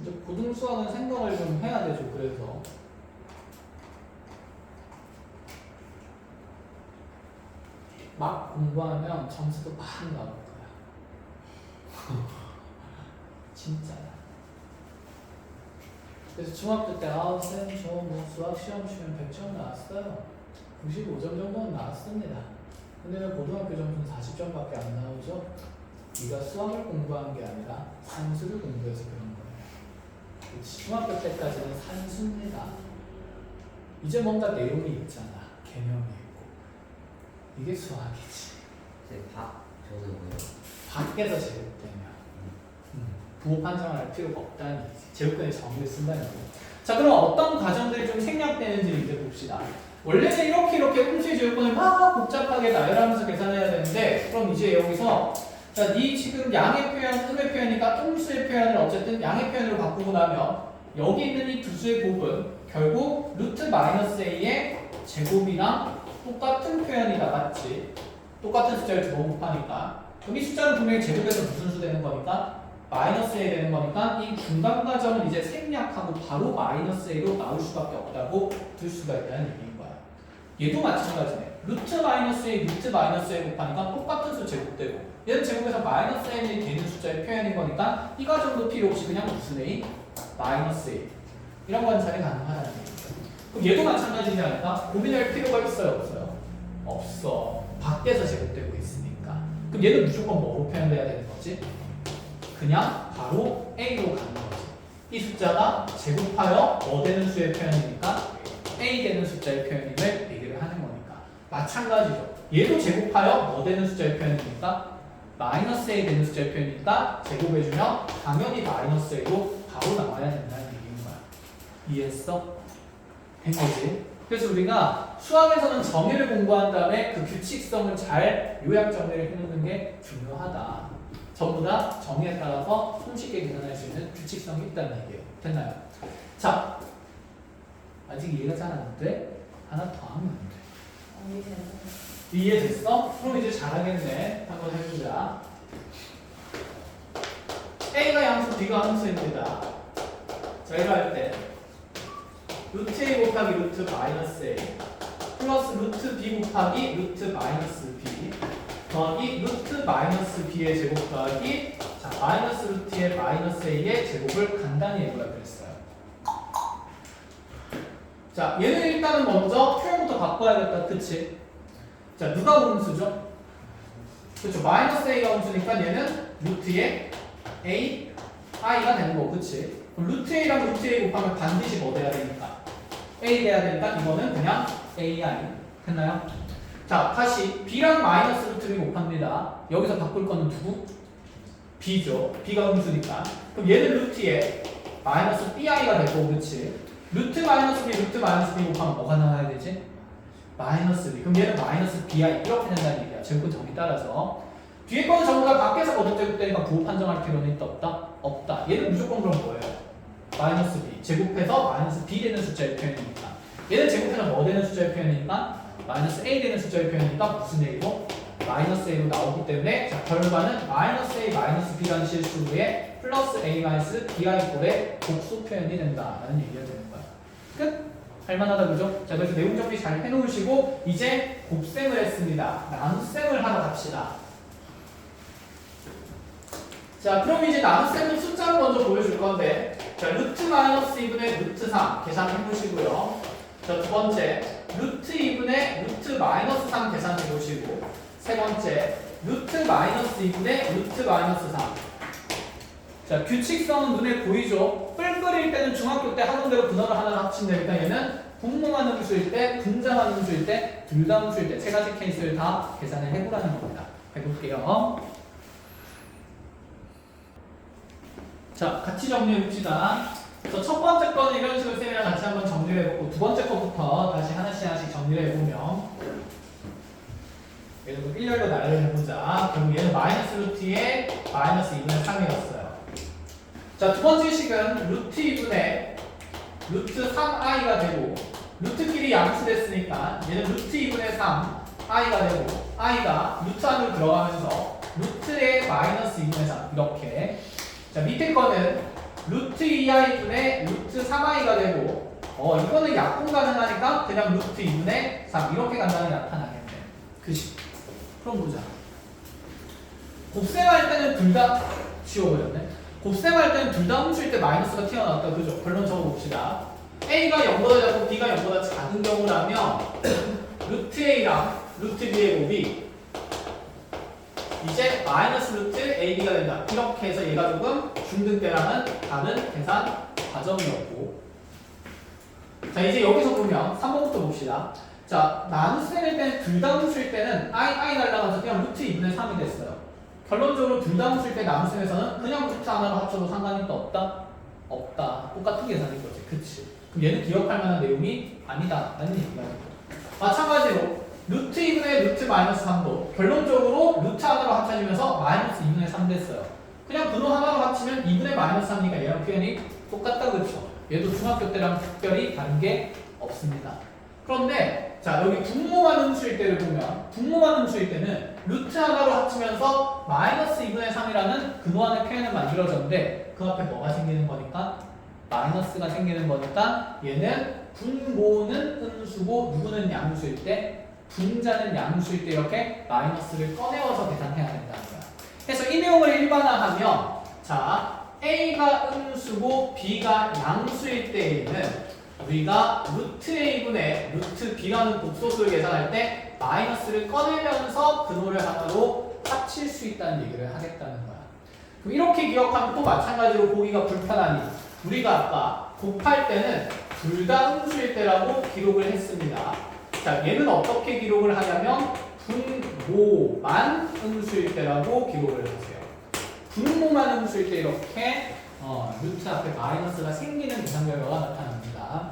이제 고등수학은 생각을 좀 해야 되죠. 그래서 막 공부하면 점수도 막 나올 거야. 진짜야. 그래서 중학교 때 쌤 저 뭐 수학 시험 치면 100점 나왔어요. 95점 정도는 나왔습니다. 근데 왜 고등학교 점수는 40점밖에 안 나오죠? 네가 수학을 공부한 게 아니라 산수를 공부해서 그런 거예요. 중학교 때까지는 산수입니다. 이제 뭔가 내용이 있잖아. 개념이 있고. 이게 수학이지. 저도 뭐요? 밖에서 제곱되면 부호 판정을 할 필요가 없다는 얘기지. 제곱근의 정의를 쓴다는 거. 자, 그럼 어떤 과정들이 좀 생략되는지 이제 봅시다. 원래는 이렇게 음수의 제곱근을 막 복잡하게 나열하면서 계산해야 되는데, 그럼 이제 여기서 자, 네 지금 양의 표현, 음의 표현이니까 음수의 표현을 어쨌든 양의 표현으로 바꾸고 나면 여기 있는 이 두 수의 곱은 결국 루트 마이너스 a의 제곱이랑 똑같은 표현이다, 맞지? 똑같은 숫자를 두 번 곱하니까 그럼 이 숫자는 분명히 제곱해서 무슨 수 되는 거니까 마이너스 a 되는 거니까 이 중간 과정을 이제 생략하고 바로 마이너스 a로 나올 수밖에 없다고 들 수가 있다는 얘기인 거야. 얘도 마찬가지네. 루트 마이너스 a, 루트 마이너스 a 곱하니까 똑같은 수 제곱되고 얘는 제곱해서 마이너스 a이 되는 숫자의 표현인 거니까 이 과정도 필요 없이 그냥 무슨 a? 마이너스 a. 이런 관찰이 가능하다는 얘기죠. 그럼 얘도 마찬가지지 않을까? 고민할 필요가 있어요, 없어요? 없어. 밖에서 제곱되고 있으니까. 그럼 얘는 무조건 뭐로 표현돼야 되는 거지? 그냥 바로 a로 가는 거지. 이 숫자가 제곱하여 뭐 되는 수의 표현이니까 a 되는 숫자의 표현임을 얘기를 하는 거니까. 마찬가지죠. 얘도 제곱하여 뭐 되는 숫자의 표현이니까 마이너스 a 되는 숫자의 표현이니까 제곱해주면 당연히 마이너스 a로 바로 나와야 된다는 얘기인 거야. 이해했어? 된 거지? 그래서 우리가 수학에서는 정의를 공부한 다음에 그 규칙성을 잘 요약 정리를 해놓는 게 중요하다. 전부 다 정의에 따라서 손쉽게 계산할 수 있는 규칙성이 있다는 얘기예요. 됐나요? 자, 아직 이해가 잘 안 돼? 하나 더 하면 돼. 이해됐어? 그럼 이제 잘하겠네. 한번 해보자. A가 양수, B가 함수입니다. 자, 이거 할 때 루트 A 곱하기 루트 마이너스 A 플러스 루트 B 곱하기 루트 마이너스 B 더하기 루트 마이너스 B의 제곱 더하기 자, 마이너스 루트의 마이너스 A의 제곱을 간단히 해보라 그랬어요. 자, 얘는 일단은 먼저 표현부터 바꿔야겠다. 그치? 자, 누가 음수죠? 그렇죠. 마이너스 A가 음수니까 얘는 루트의 A, I가 되는 거고, 그치? 그럼 루트 A랑 루트 A 곱하면 반드시 뭐 돼야 되니까? A 돼야 되니까 이거는 그냥 AI. 됐나요? 자, 다시 B랑 마이너스 루트 B 곱합니다. 여기서 바꿀 거는 누구? B죠. B가 음수니까. 그럼 얘는 루트에 마이너스 BI가 되고, 그치? 루트 마이너스 B, 루트 마이너스 B 곱하면 뭐가 나와야 되지? 마이너스 B. 그럼 얘는 마이너스 BI 이렇게 된다는 얘기야. 제곱근 정의 따라서. 뒤에 거는 전부 다 밖에서 거듭 제곱되니까 부호 판정할 필요는 있다 없다? 없다. 얘는 무조건 그럼 뭐예요? 마이너스 B. 제곱해서 마이너스 B 되는 숫자의 표현이니까. 얘는 제곱해서 뭐 되는 숫자의 표현이니까? 마이너스 A 되는 숫자의 표현이니까 무슨 A로? 마이너스 A로 나오기 때문에 자, 결과는 마이너스 A 마이너스 B라는 실수에 플러스 A 마이너스 BI 꼴의 복수 표현이 된다라는 얘기가 되는 거야. 끝? 할만하다 그죠? 자, 그래서 내용 정리 잘 해놓으시고 이제 곱셈을 했습니다. 나눗셈을 하러 갑시다. 자, 그럼 이제 나눗셈은 숫자로 먼저 보여줄 건데 자, 루트 마이너스 2분의 루트 3 계산해 보시고요. 자, 두 번째 루트 2분의 루트 마이너스 3 계산해 보시고 세 번째 루트 마이너스 2분의 루트 마이너스 3. 자, 규칙성은 눈에 보이죠? 뿔뿔일 때는 중학교 때 하던 대로 근어를 하나를 합친다니까 얘는 분모만 음수일 때, 분자만 음수일 때, 둘 다 음수일 때 세 가지 케이스를 다 계산을 해보라는 겁니다. 해볼게요. 자, 같이 정리해봅시다. 첫 번째 거는 이런 식으로 쌤이랑 같이 한번 정리를 해보고 두 번째 거부터 다시 하나씩 정리를 해보면 예를 들어 일렬로 나열을 해보자. 그럼 얘는 마이너스 루트에 마이너스 2분의 3이었어요. 자, 두 번째 식은 루트 2분의 루트 3i가 되고 루트끼리 양수됐으니까 얘는 루트 2분의 3 i가 되고 i가 루트 안으로 들어가면서 루트의 마이너스 2분의 3 이렇게. 자, 밑에 거는 루트 2i분의 루트 3i가 되고 이거는 약분 가능하니까 그냥 루트 2분의 3 이렇게 간단히 나타나겠네. 그치? 그럼 보자. 곱셈할 때는 둘 다 지워버렸네. 곱셈할 때는 둘 다 음수일 때 마이너스가 튀어나왔다. 그죠? 결론 적어봅시다. A가 0보다 작고 B가 0보다 작은 경우라면 루트 A랑 루트 B의 곱이 이제 마이너스 루트 AB가 된다. 이렇게 해서 얘가 조금 중등 때랑은 다른 계산 과정이었고 자, 이제 여기서 보면 3번부터 봅시다. 자, 나눗셈일 때는 불다움수일 때는 i 날라가서 그냥 루트 2분의 3이 됐어요. 결론적으로 불다움수일 때 나눗셈에서는 그냥 루트 하나로 합쳐도 상관이 또 없다? 없다. 똑같은 계산인 거지. 그치? 그럼 얘는 기억할 만한 내용이 아니다. 라는 얘기가 되고. 마찬가지로 루트 2분의 루트 마이너스 3도 결론적으로 루트 하나로 합쳐지면서 마이너스 2분의 3 됐어요. 그냥 근호 하나로 합치면 2분의 마이너스 3이니까 얘랑 표현이 똑같다. 그렇죠? 얘도 중학교 때랑 특별히 다른 게 없습니다. 그런데 자, 여기 분모만 음수일 때를 보면 분모만 음수일 때는 루트 하나로 합치면서 마이너스 2분의 3이라는 근호 안의 표현을 만들어졌는데 그 앞에 뭐가 생기는 거니까? 마이너스가 생기는 거니까 얘는 분모는 음수고 누구는 양수일 때 분자는 양수일 때 이렇게 마이너스를 꺼내어서 계산해야 된다는 거야. 그래서 이 내용을 일반화하면 자, A가 음수고 B가 양수일 때에는 우리가 루트 A분의 루트 B라는 극소수를 계산할 때 마이너스를 꺼내면서 근호를 하나로 합칠 수 있다는 얘기를 하겠다는 거야. 그럼 이렇게 기억하면 또 마찬가지로 보기가 불편하니 우리가 아까 곱할 때는 둘 다 음수일 때라고 기록을 했습니다. 자, 얘는 어떻게 기록을 하냐면 분모만 음수일 때라고 기록을 하세요. 분모만 음수일 때 이렇게 루트 앞에 마이너스가 생기는 계산 결과가 나타납니다.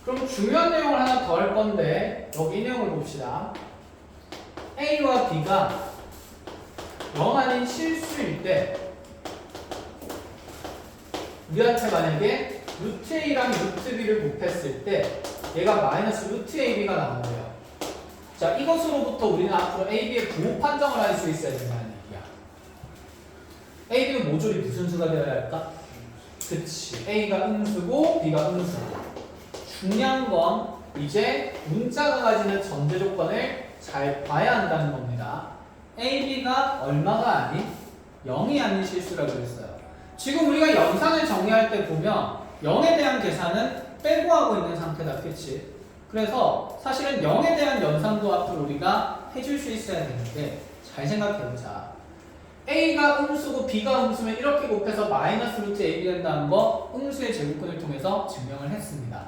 그럼 중요한 내용을 하나 더 할 건데 여기 이 내용을 봅시다. A와 B가 0 아닌 실수일 때 우리한테 만약에 루트 A랑 루트 B를 곱했을 때 얘가 마이너스 루트 AB가 나온 거예요. 자, 이것으로부터 우리는 앞으로 AB의 부호 판정을 할 수 있어야 된다는 얘기야. AB는 모조리 무슨 수가 되어야 할까? 그치. A가 음수고 B가 음수고. 중요한 건 이제 문자가 가지는 전제 조건을 잘 봐야 한다는 겁니다. A, B가 얼마가 아닌 0이 아닌 실수라고 그랬어요. 지금 우리가 영상을 정리할 때 보면 0에 대한 계산은 빼고 하고 있는 상태다. 그치? 그래서 사실은 0에 대한 연산도 앞으로 우리가 해줄 수 있어야 되는데 잘 생각해보자. A가 음수고 B가 음수면 이렇게 곱해서 마이너스 루트 AB 된다는 거 음수의 제곱근을 통해서 증명을 했습니다.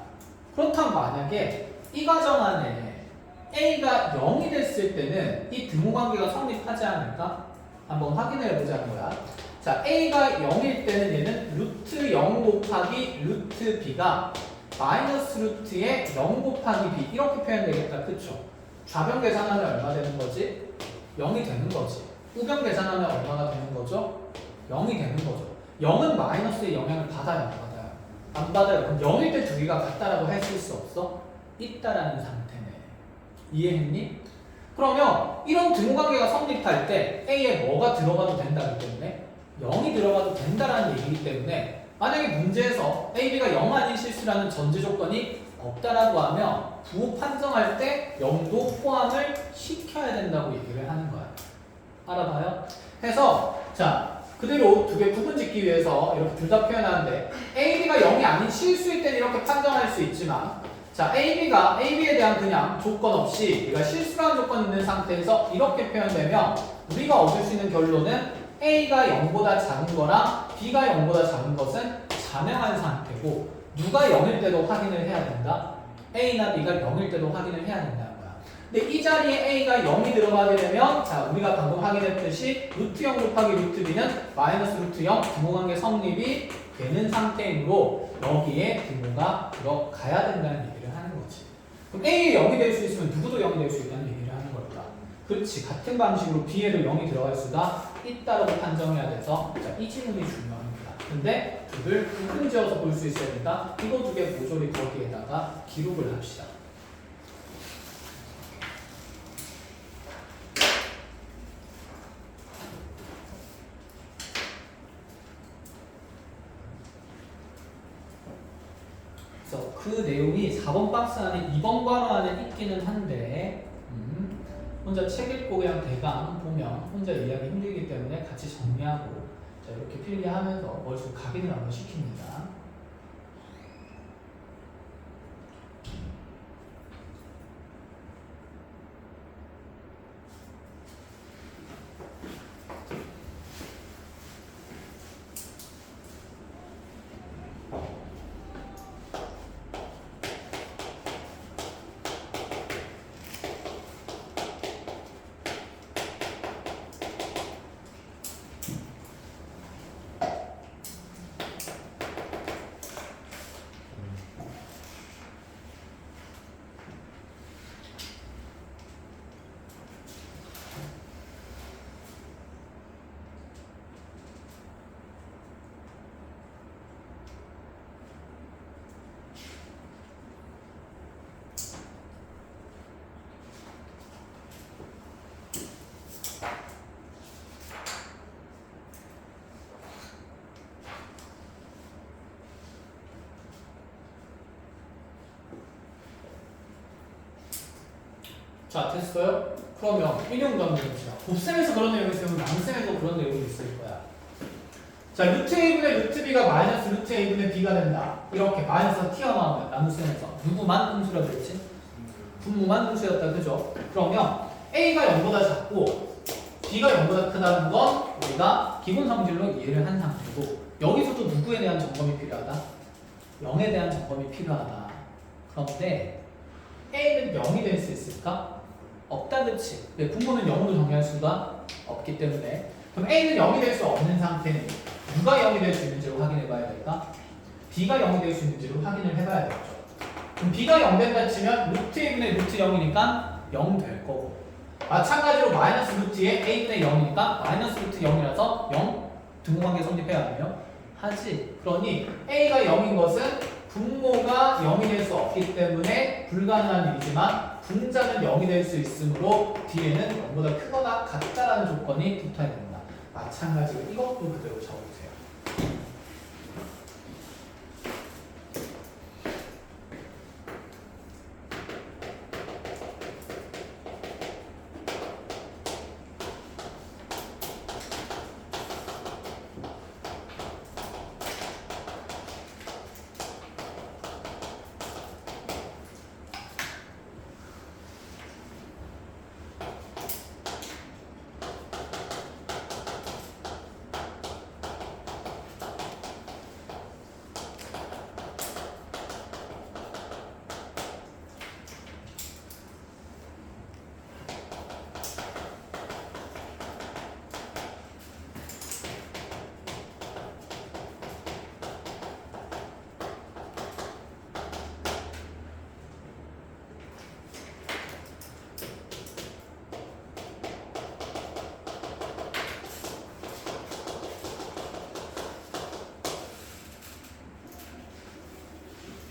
그렇다면 만약에 이 과정 안에 A가 0이 됐을 때는 이 등호관계가 성립하지 않을까? 한번 확인해 보자는 거야. 자, A가 0일 때는 얘는 루트 0 곱하기 루트 B가 마이너스 루트의 0 곱하기 B 이렇게 표현되겠다. 그쵸? 좌변 계산하면 얼마 되는 거지? 0이 되는 거지. 우변 계산하면 얼마가 되는 거죠? 0이 되는 거죠. 0은 마이너스의 영향을 받아요, 안 받아요? 안 받아요. 그럼 0일 때 두 개가 같다라고 했을 수 없어? 있다라는 상태네. 이해했니? 그러면 이런 등호관계가 성립할 때 A에 뭐가 들어가도 된다기 때문에 0이 들어가도 된다라는 얘기이기 때문에 만약에 문제에서 A, B가 0 아닌 실수라는 전제 조건이 없다라고 하면 부호 판정할 때 0도 포함을 시켜야 된다고 얘기를 하는 거야. 알아봐요? 해서 자 그대로 두 개 구분 짓기 위해서 이렇게 둘 다 표현하는데 A, B가 0이 아닌 실수일 때는 이렇게 판정할 수 있지만 자 A, B에 대한 그냥 조건 없이 얘가 실수라는 조건이 있는 상태에서 이렇게 표현되면 우리가 얻을 수 있는 결론은 A가 0보다 작은 거랑 B가 0보다 작은 것은 자명한 상태고 누가 0일 때도 확인을 해야 된다? A나 B가 0일 때도 확인을 해야 된다는 거야. 근데 이 자리에 A가 0이 들어가게 되면 자 우리가 방금 확인했듯이 루트 0 곱하기 루트 B는 마이너스 루트 0 등호관계 성립이 되는 상태이므로 여기에 등호가 들어가야 된다는 얘기를 하는 거지. 그럼 A에 0이 될 수 있으면 누구도 0이 될 수 있다는 얘기를 하는 걸까? 그렇지. 같은 방식으로 B에도 0이 들어갈 수가 있다라고 판정해야 돼서 자, 이 지문이 중요합니다. 근데 둘을 구분지어서 볼 수 있어야 된다. 이거 두 개 모조리 거기에다가 기록을 합시다. 그래서 그 내용이 4번 박스 안에 2번 괄호 안에 있기는 한데 혼자 책 읽고 그냥 대강 보면 혼자 이해하기 힘들기 때문에 같이 정리하고 자, 이렇게 필기하면서 머릿속 각인을 한번 시킵니다. 자, 됐어요? 그러면 일용 관계 봅시다. 곱셈에서 그런 내용이 있으면 남셈에도 그런 내용이 있을 거야. 자, 루트 a분의 루트 b가 마이너스 루트 a분의 b가 된다. 이렇게 마이너스가 튀어나오면 나눗셈에서 누구만 음수라 그랬지? 분모만 음수였다, 그죠? 그러면 a가 0보다 작고 b가 0보다 크다는 건 우리가 기본 성질로 이해를 한 상태고 여기서도 누구에 대한 점검이 필요하다? 0에 대한 점검이 필요하다. 그런데 a는 0이 될 수 있을까? 없다, 그치? 네, 분모는 0으로 정의할 수가 없기 때문에 그럼 a는 0이 될 수 없는 상태는 누가 0이 될 수 있는지를 확인해 봐야 될까? b가 0이 될 수 있는지를 확인을 해봐야 되죠. 그럼 b가 0 된다 치면 루트 a분의 루트 0이니까 0 될 거고 마찬가지로 마이너스 루트에 a분의 0이니까 마이너스 루트 0이라서 0 등호관계 성립해야 하네요. 하지. 그러니 a가 0인 것은 분모가 0이 될 수 없기 때문에 불가능한 일이지만 분자는 0이 될 수 있으므로 뒤에는 0보다 크거나 같다라는 조건이 붙어야 됩니다. 마찬가지로 이것도 그대로 적어주세요.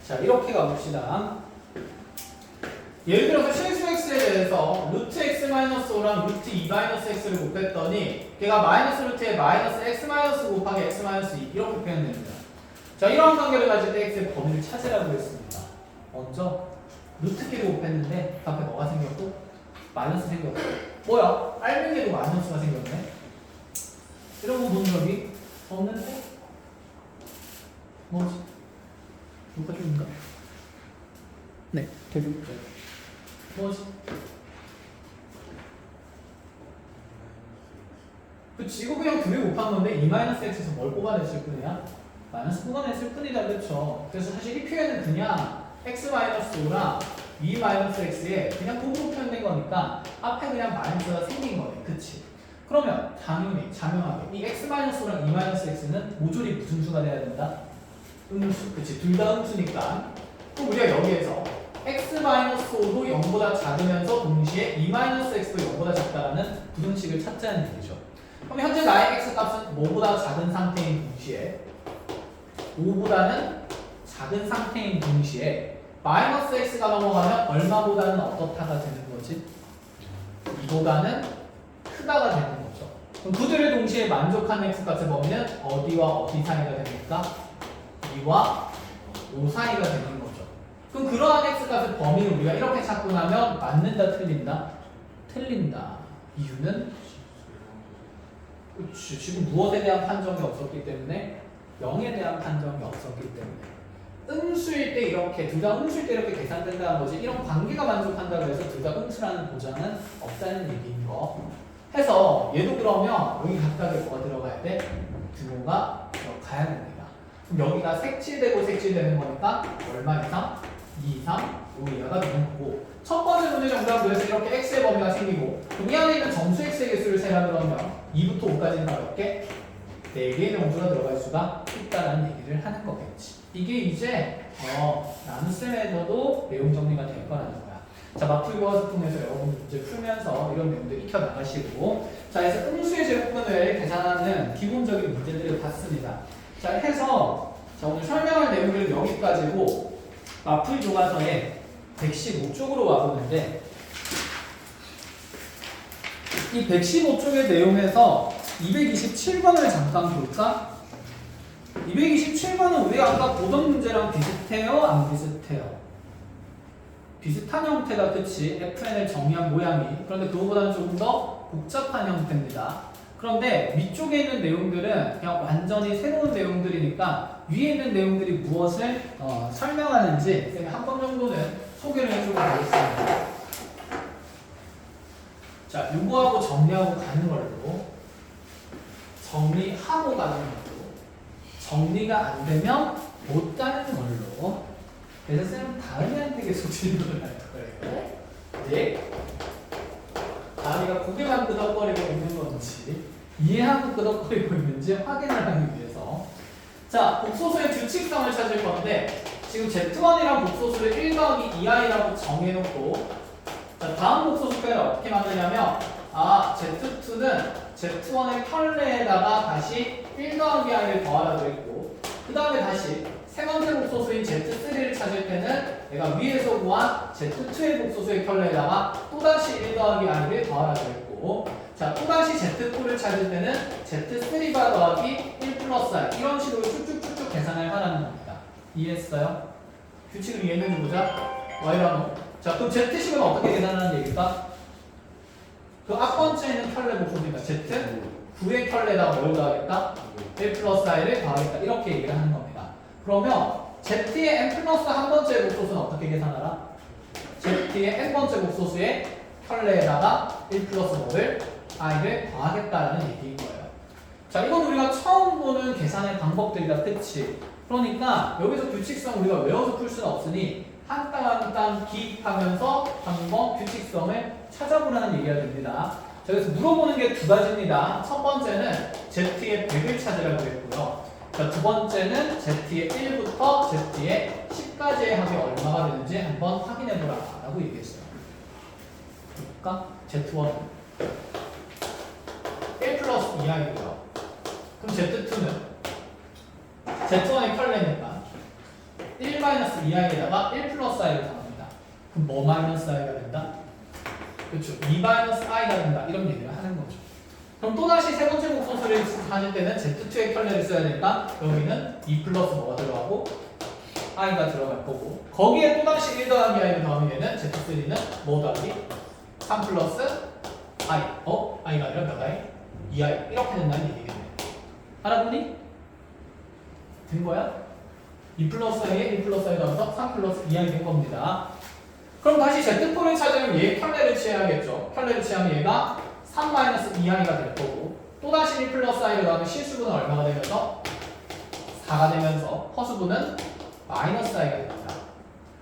자, 이렇게 가봅시다. 예를 들어서 실수 x에 대해서 루트 x 마이너스 5랑 루트 2 마이너스 x를 곱했더니 걔가 마이너스 루트에 마이너스 x 마이너스 곱하기 x 마이너스 2 이렇게 표현됩니다. 자, 이러한 관계를 가질 때 x의 범위를 찾으라고 했습니다. 먼저 루트끼리 곱했는데 그 앞에 뭐가 생겼고? 마이너스 생겼고 뭐야? 알맹이에도 마이너스가 생겼네? 이런 거 본 적이 없는데? 뭐지? 누가 좀인가? 네, 되게 뭐지? 그치, 이거 그냥 2개 곱한 건데 2-x에서 뭘 뽑아냈을 뿐이야? 마이너스 뽑아냈을 뿐이다, 그렇죠? 그래서 사실 이 표현은 그냥 x-5랑 2-x에 그냥 곱으로 표현된 거니까 앞에 그냥 마이너스가 생긴 거네, 그치? 그러면 당연히 자명하게 이 x-5랑 2-x는 모조리 무슨 수가 돼야 된다? 음수, 그치? 둘 다 음수니까. 그럼 우리가 여기에서 x-5도 0보다 작으면서 동시에 2-x도 0보다 작다라는 부등식을 찾자는 얘기죠. 그럼 현재 나의 x 값은 뭐보다 작은 상태인 동시에 5보다는 작은 상태인 동시에 마이너스 x가 넘어가면 얼마보다는 어떻다가 되는 거지? 2보다는 크다가 되는 거죠. 그럼 그 둘을 동시에 만족하는 x 값의 범위는 어디와 어디 사이가 됩니까? 2와 5 사이가 되는 거죠. 그럼 그러한 x 값의 범위를 우리가 이렇게 찾고 나면 맞는다, 틀린다? 틀린다. 이유는 그치, 지금 무엇에 대한 판정이 없었기 때문에 0에 대한 판정이 없었기 때문에 음수일 때 이렇게 둘 다 음수일 때 이렇게 계산된다는 거지. 이런 관계가 만족한다고 해서 둘 다 음수라는 보장은 없다는 얘기인 거. 해서 얘도 그러면 여기 각각에 뭐가 들어가야 돼? 등호가 들어가야 됩니다. 그럼 여기가 색칠되고 색칠되는 거니까 얼마 이상? 2 이상 5 이하가 되는 거고, 첫 번째 문제 정답에서 이렇게 x의 범위가 생기고, 그럼 이 안에 있는 정수 x의 개수를 세라 그러면 2부터 5까지는 몇 개? 4개의 정수가 들어갈 수가 있다는 얘기를 하는 거겠지. 이게 이제 나눗셈에서도 내용 정리가 될 거라는 거야. 자, 마풀교과서 통해서 여러분 문제 풀면서 이런 내용들 익혀 나가시고, 자, 그래서 음수의 제곱근을 계산하는 기본적인 문제들을 봤습니다. 자, 해서 자, 오늘 설명할 내용들은 여기까지고, 마풀교과서의 115쪽으로 와보는데, 이 115쪽의 내용에서 227번을 잠깐 볼까? 227번은 우리가 아까 보던 문제랑 비슷해요? 안 비슷해요? 비슷한 형태가, 그치? FN을 정의한 모양이. 그런데 그거보다는 조금 더 복잡한 형태입니다. 그런데 위쪽에 있는 내용들은 그냥 완전히 새로운 내용들이니까 위에 있는 내용들이 무엇을 설명하는지 쌤이 한 번 정도는 소개를 해주고 가겠습니다. 자, 요거하고 정리하고 가는 걸로, 정리하고 가는 걸로, 정리가 안 되면 못 가는 걸로. 그래서 쌤은 다은이한테 계속 질문을 할 거예요. 네? 다은이가 고개만 끄덕거리고 있는 건지 이해하고 끄덕거리고 있는지 확인을 하기 위해서. 자, 복소수의 규칙성을 찾을 건데, 지금 Z1이랑 복소수를 1 더하기 2i라고 정해놓고, 자, 다음 복소수표를 어떻게 만드냐면, Z2는 Z1의 켤레에다가 다시 1 더하기 i를 더하라고 했고, 그 다음에 다시 세 번째 복소수인 Z3를 찾을 때는 내가 위에서 구한 Z2의 복소수의 켤레에다가 또다시 1 더하기 i를 더하라고 했고, 자, 또다시 Z4를 찾을 때는 Z3바 더하기 1 플러스 i, 이런 식으로 쭉쭉쭉쭉 계산을 하라는 겁니다. 이해했어요? 규칙을 이해해보자. y라노. 자, 그럼 Z식은 어떻게 계산하는 얘기일까? 그 앞번째에는 켤레 복소수니까 Z9의 켤레에다가 뭘 더하겠다? 1 플러스 i를 더하겠다. 이렇게 얘기를 하는 겁니다. 그러면 Z의 n 플러스 한 번째 복소수는 어떻게 계산하라? Z의 n번째 복소수의 켤레에다가 1 플러스 뭐를? i를 더하겠다라는 얘기인 거예요. 자, 이건 우리가 처음 보는 계산의 방법들이다. 그치? 그러니까 여기서 규칙성 우리가 외워서 풀 수는 없으니 한 땅 한 땅 기입하면서 한번 규칙성을 찾아보라는 얘기가 됩니다. 자, 그래서 물어보는 게 두 가지입니다. 첫 번째는 Z의 100을 찾으라고 했고요. 자, 두 번째는 Z의 1부터 Z의 10까지의 합이 얼마가 되는지 한번 확인해보라 라고 얘기했어요. 볼까? Z1 1 플러스 2i고요. 그럼 Z2는 Z1의 켤레니까 1 마이너스 2i에다가 1 플러스 i를 더합니다. 그럼 뭐 마이너스 i가 된다? 그렇죠. 2 마이너스 i가 된다. 이런 얘기를 하는 거죠. 그럼 또다시 세 번째 복소수를 찾을 때는 Z2의 켤레를 써야 되니까 여기는 2 플러스 뭐가 들어가고 i가 들어갈 거고, 거기에 또다시 1 더하기 i를 더하면 얘는 Z3는 뭐 더하기 3 플러스 i. i가 아니라 몇 i? 2i. 이렇게 된다는 얘기겠네. 알아보니? 된 거야? 2 플러스 i에 1 플러스 i 더해서 3 플러스 2i 된 겁니다. 그럼 다시 Z4를 찾으면 얘 켤레를 취해야겠죠. 켤레를 취하면 얘가 3 마이너스 2i가 될 거고, 또다시 1 플러스 i를 더하면 실수분은 얼마가 되면서? 4가 되면서 허수분은 마이너스 i가 됩니다.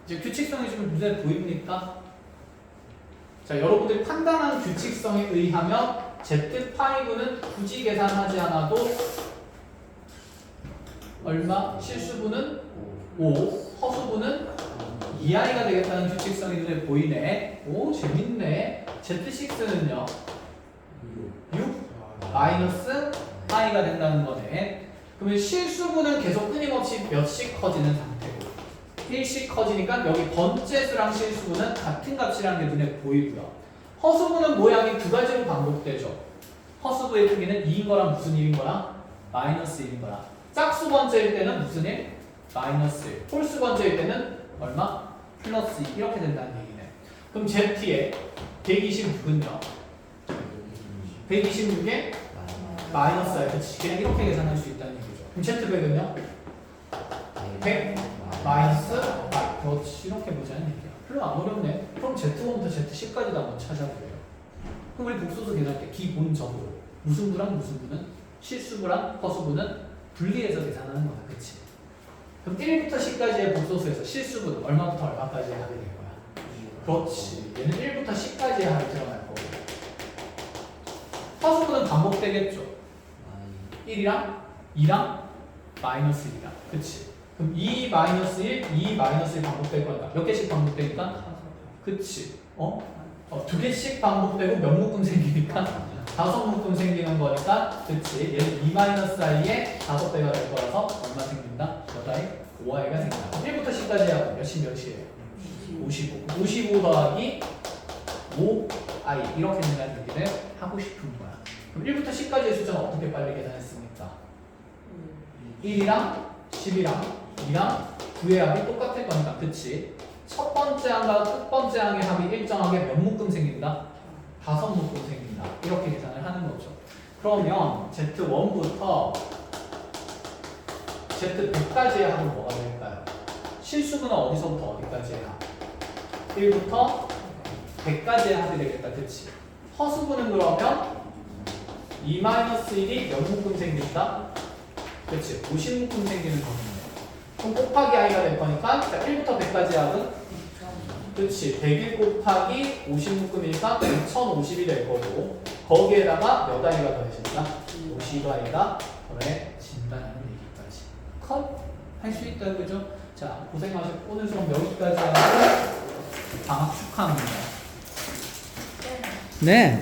이제 규칙성이 좀 눈에 보입니까? 자, 여러분들이 판단한 규칙성에 의하면 Z5는 굳이 계산하지 않아도 얼마? 실수분은 5, 허수분은 2i가 되겠다는 규칙성이 눈에 보이네. 오, 재밌네. Z6는요 6 마이너스 i가 된다는 거네. 그러면 실수분은 계속 끊임없이 몇씩 커지는 상태고 1씩 커지니까 여기 번째 수랑 실수분은 같은 값이라는 게 눈에 보이고요. 허수분은 모양이 두 가지로 반복되죠. 허수부의 크기는 2인 거랑 무슨 1인 거랑? 마이너스 1인 거랑. 짝수 번째일 때는 무슨 1? 마이너스 1. 홀수 번째일 때는 얼마? 플러스 2. 이렇게 된다는 얘기네. 그럼 Z의 126은요? 126에 마이너스야. 그치? 그냥 이렇게 계산할 수 있다는 얘기죠. 그럼 Z100은요? 100 마이너스 아, 그렇지. 이렇게 보자는 얘기야. 별로 안 어렵네. 그럼 Z1부터 Z10까지도 한번 찾아보래요. 그럼 우리 복소수 계산할 때 기본적으로 무슨 부랑 무슨 부는 실수부랑 허수부는 분리해서 계산하는 거야. 그치? 그럼 1부터 10까지의 복소수에서 실수부는 얼마부터 얼마까지 하게 될 거야? 그렇지. 얘는 1부터 10까지의 합이 들어갈 거고. 허수부는 반복되겠죠. 1이랑 2랑 마이너스 1이랑. 그치? 그럼 2 마이너스 1, 2 마이너스 1 반복될 거니까 몇 개씩 반복되니까? 그치? 두 개씩 반복되고 몇 묶음 생기니까? 5묶음 생기는 거니까 그치? 얘는 2 마이너스 i에 5배가 될 거라서 얼마 생긴다? 몇 i? 5i가 생긴다. 1부터 10까지 하고 몇이에요? 55. 55 더하기 5i 이렇게 된다는 얘기를 하고 싶은 거야. 그럼 1부터 10까지의 숫자는 어떻게 빨리 계산했습니까? 1이랑 10이랑 2랑 9의 합이 똑같을 거니까 그치? 첫 번째 항과 끝 번째 항의 합이 일정하게 몇 묶음 생긴다? 5묶음 생긴다. 이렇게 계산을 하는 거죠. 그러면 Z1부터 Z100까지의 합은 뭐가 될까요? 실수분은 어디서부터 어디까지의 합? 1부터 100까지의 합이 되겠다. 그치? 허수분은 그러면 2-1이 몇 묶음 생긴다? 그치? 50묶음 생기는 거겠네. 그럼 곱하기 i가 될 거니까 자, 1부터 100까지 합은 그치? 100일 곱하기 50묶음이니까 1050이 될 거고 거기에다가 몇 i가 더해진다? 50i가 더해진다는 얘기까지 컷! 할 수 있다 그죠? 자 고생하셨고 오늘 수업 여기까지 하고 방학 축하합니다. 네.